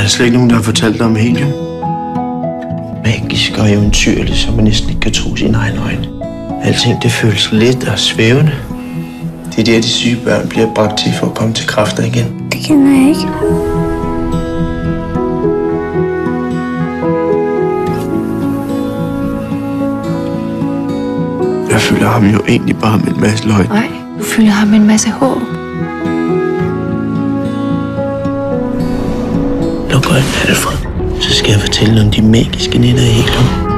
Er der slet ikke nogen, der har fortalt dig om helium? Magisk og eventyrligt, så man næsten ikke kan tro sine egne øjne. Alting, det føles let og svævende. Det er der, de syge børn bliver bragt til for at komme til kræfter igen. Det kender jeg ikke. Jeg føler ham jo egentlig bare med en masse løgn. Nej, du fylder ham med en masse håb. Luk øjnene, Alfred. Så skal jeg fortælle om de magiske nætter i Helium.